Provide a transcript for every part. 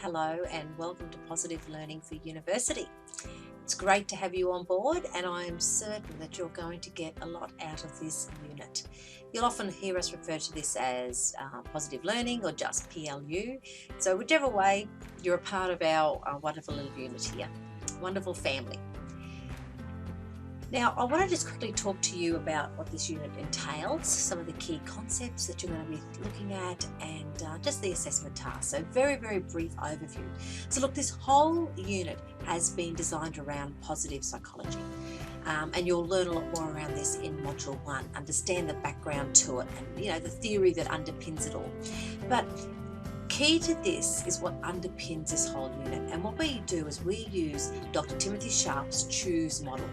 hello and welcome to Positive Learning for University. It's great to have you on board, and I am certain that you're going to get a lot out of this unit. You'll often hear us refer to this as positive learning or just PLU. So whichever way, you're a part of our wonderful little unit here, wonderful family. Now, I want to just quickly talk to you about what this unit entails, some of the key concepts that you're going to be looking at, and just the assessment task. So very, very brief overview. So look, this whole unit has been designed around positive psychology. And you'll learn a lot more around this in Module 1, understand the background to it and the theory that underpins it all. But key to this is what underpins this whole unit, and what we do is we use Dr. Timothy Sharp's CHOOSE model,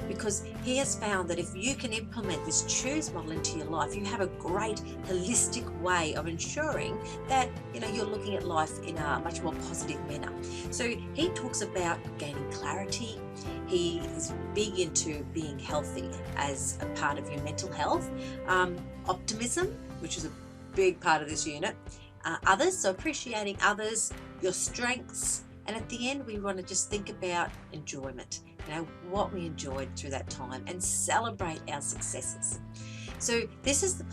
because he has found that if you can implement this CHOOSE model into your life, you have a great holistic way of ensuring that you're looking at life in a much more positive manner. So he talks about gaining clarity. He is big into being healthy as a part of your mental health, optimism, which is a big part of this unit, others, so appreciating others, your strengths, and at the end we want to just think about enjoyment, what we enjoyed through that time, and celebrate our successes. So this is the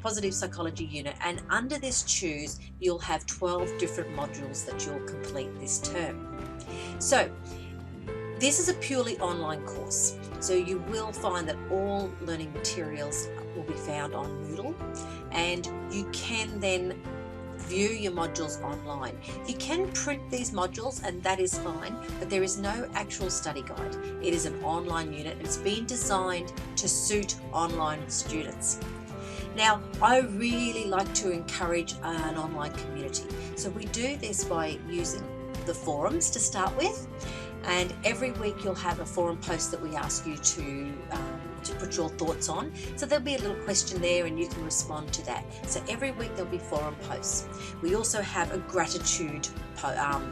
positive psychology unit, and under this CHOOSE you'll have 12 different modules that you'll complete this term. So this is a purely online course, so you will find that all learning materials will be found on Moodle, and you can then view your modules online. You can print these modules, and that is fine, but there is no actual study guide. It is an online unit. It's been designed to suit online students. Now, I really like to encourage an online community. So we do this by using the forums to start with, and every week you'll have a forum post that we ask you to put your thoughts on. So there'll be a little question there and you can respond to that. So every week there'll be forum posts. We also have a gratitude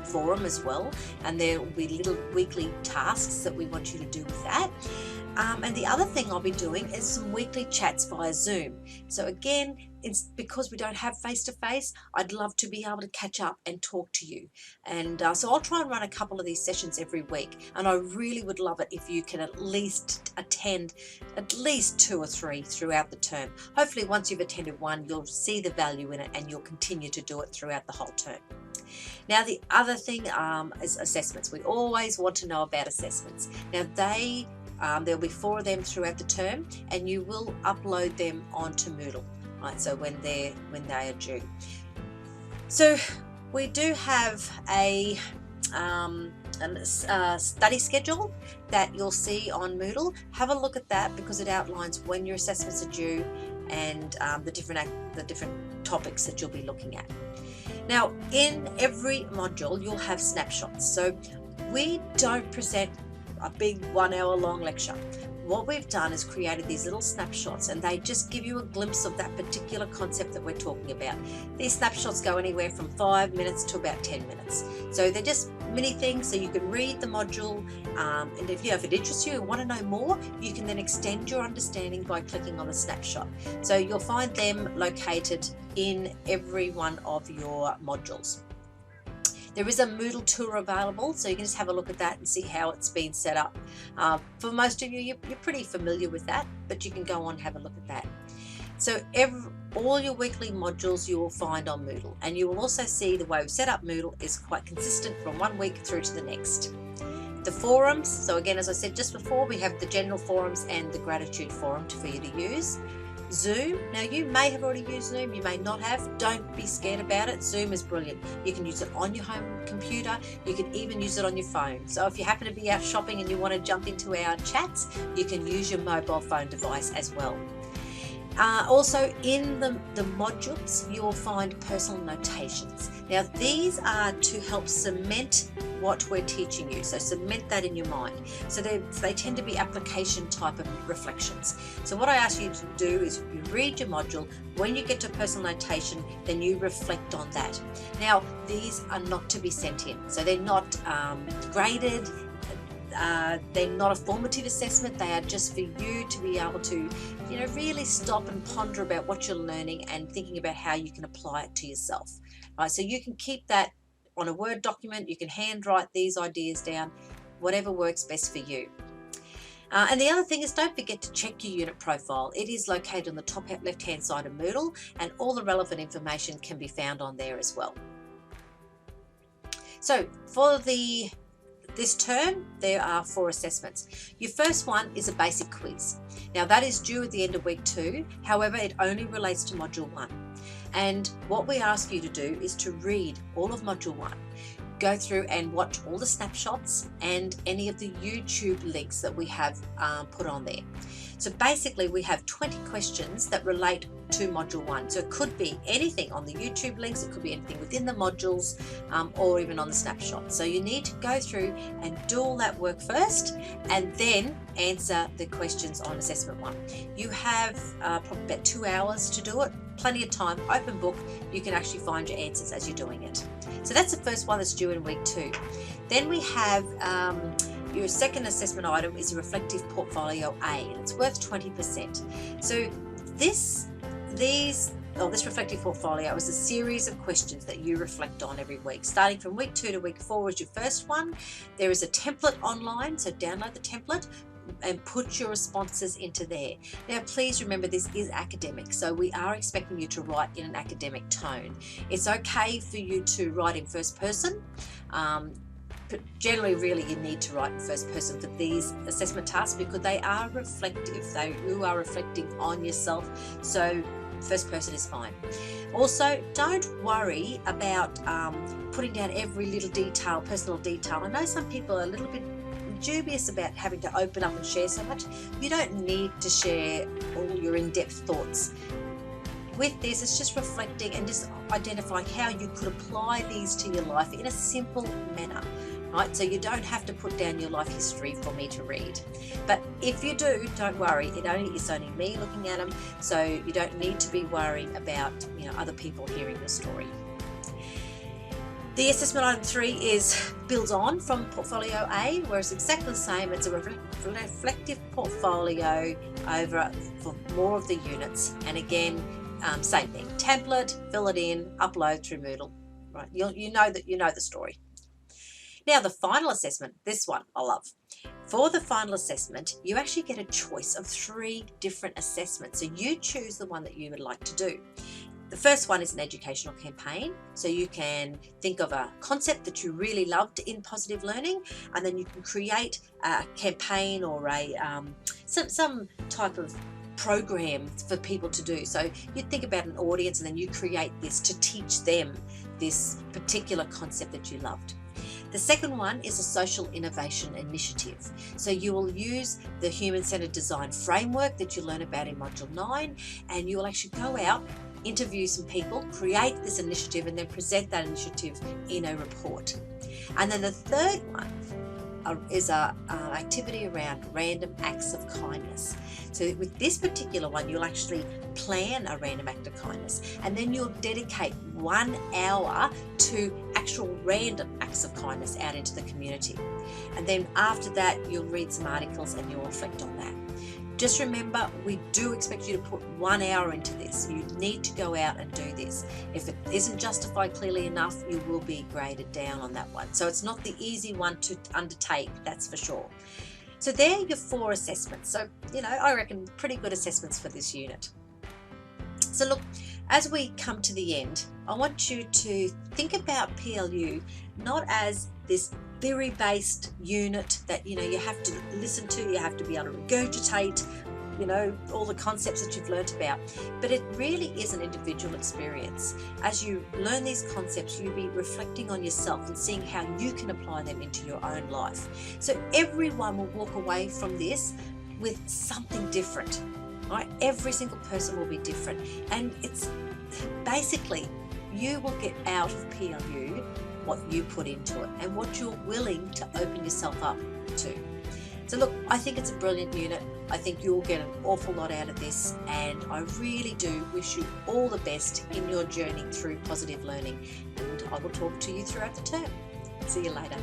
forum as well, and there will be little weekly tasks that we want you to do with that. And the other thing I'll be doing is some weekly chats via Zoom. So again, it's because we don't have face-to-face, I'd love to be able to catch up and talk to you. And so I'll try and run a couple of these sessions every week, and I really would love it if you can at least attend at least 2 or 3 throughout the term. Hopefully once you've attended one, you'll see the value in it and you'll continue to do it throughout the whole term. Now, the other thing is assessments. We always want to know about assessments. Now, there'll be 4 of them throughout the term, and you will upload them onto Moodle, right? So when they are due. So we do have a study schedule that you'll see on Moodle. Have a look at that, because it outlines when your assessments are due and the different topics that you'll be looking at. Now, in every module you'll have snapshots. So we don't present a big 1 hour long lecture. What we've done is created these little snapshots, and they just give you a glimpse of that particular concept that we're talking about. These snapshots go anywhere from 5 minutes to about 10 minutes. So they're just mini things, so you can read the module, and if it interests you and want to know more, you can then extend your understanding by clicking on the snapshot. So you'll find them located in every one of your modules. There is a Moodle tour available, so you can just have a look at that and see how it's been set up. For most of you, you're pretty familiar with that, but you can go on and have a look at that. So all your weekly modules you will find on Moodle, and you will also see the way we've set up Moodle is quite consistent from one week through to the next. The forums, so again, as I said just before, we have the general forums and the gratitude forum for you to use. Zoom, now you may have already used Zoom, you may not have. Don't be scared about it. Zoom is brilliant. You can use it on your home computer, you can even use it on your phone. So if you happen to be out shopping and you want to jump into our chats, you can use your mobile phone device as well. Also in the modules you'll find personal notations. Now these are to help cement what we're teaching you, so cement that in your mind. So they tend to be application type of reflections. So what I ask you to do is you read your module. When you get to personal notation, then you reflect on that. Now these are not to be sent in, so they're not graded. They're not a formative assessment. They are just for you to be able to, really stop and ponder about what you're learning and thinking about how you can apply it to yourself. Right, so you can keep that on a Word document, you can handwrite these ideas down, whatever works best for you. And the other thing is, don't forget to check your unit profile. It is located on the top left hand side of Moodle, and all the relevant information can be found on there as well. So for this term, there are 4 assessments. Your first one is a basic quiz. Now that is due at the end of week 2. However, it only relates to module 1. And what we ask you to do is to read all of module 1. Go through and watch all the snapshots and any of the YouTube links that we have put on there. So basically we have 20 questions that relate to module 1. So it could be anything on the YouTube links, it could be anything within the modules, or even on the snapshot. So you need to go through and do all that work first and then answer the questions on assessment 1. You have probably about 2 hours to do it. Plenty of time, open book, you can actually find your answers as you're doing it. So that's the first one that's due in week 2. Then we have your second assessment item is a reflective portfolio A, and it's worth 20%. So this reflective portfolio is a series of questions that you reflect on every week. Starting from week 2 to week 4 is your first one. There is a template online, so download the template and put your responses into there. Now please remember, this is academic, so we are expecting you to write in an academic tone. It's okay for you to write in first person, but generally really you need to write in first person for these assessment tasks because they are reflective. You are reflecting on yourself, so first person is fine. Also, don't worry about putting down every little detail, personal detail. I know some people are a little bit dubious about having to open up and share so much. You don't need to share all your in-depth thoughts. With this, it's just reflecting and just identifying how you could apply these to your life in a simple manner, right? So you don't have to put down your life history for me to read. But if you do, don't worry. It's only me looking at them, so you don't need to be worrying about other people hearing your story. The assessment item 3 builds on from portfolio A, where it's exactly the same. It's a reflective portfolio for more of the units. And again, same thing. Template, fill it in, upload through Moodle. Right? You know the story. Now the final assessment, this one I love. For the final assessment, you actually get a choice of 3 different assessments. So you choose the one that you would like to do. The first one is an educational campaign, so you can think of a concept that you really loved in positive learning, and then you can create a campaign or some type of program for people to do. So you think about an audience and then you create this to teach them this particular concept that you loved. The second one is a social innovation initiative. So you will use the human-centered design framework that you learn about in Module 9, and you will actually go out, interview some people, create this initiative, and then present that initiative in a report. And then the third one is an activity around random acts of kindness. So with this particular one, you'll actually plan a random act of kindness, and then you'll dedicate 1 hour to actual random acts of kindness out into the community. And then after that, you'll read some articles and you'll reflect on that. Just remember, we do expect you to put 1 hour into this. You need to go out and do this. If it isn't justified clearly enough, you will be graded down on that one. So it's not the easy one to undertake, that's for sure. So there are your 4 assessments. So, I reckon pretty good assessments for this unit. So look, as we come to the end, I want you to think about PLU not as this theory-based unit that you have to listen to, you have to be able to regurgitate, all the concepts that you've learnt about, but it really is an individual experience. As you learn these concepts, you'll be reflecting on yourself and seeing how you can apply them into your own life. So everyone will walk away from this with something different, right? Every single person will be different, and it's basically you will get out of PLU what you put into it and what you're willing to open yourself up to. So look, I think it's a brilliant unit. I think you'll get an awful lot out of this, and I really do wish you all the best in your journey through positive learning, and I will talk to you throughout the term. See you later.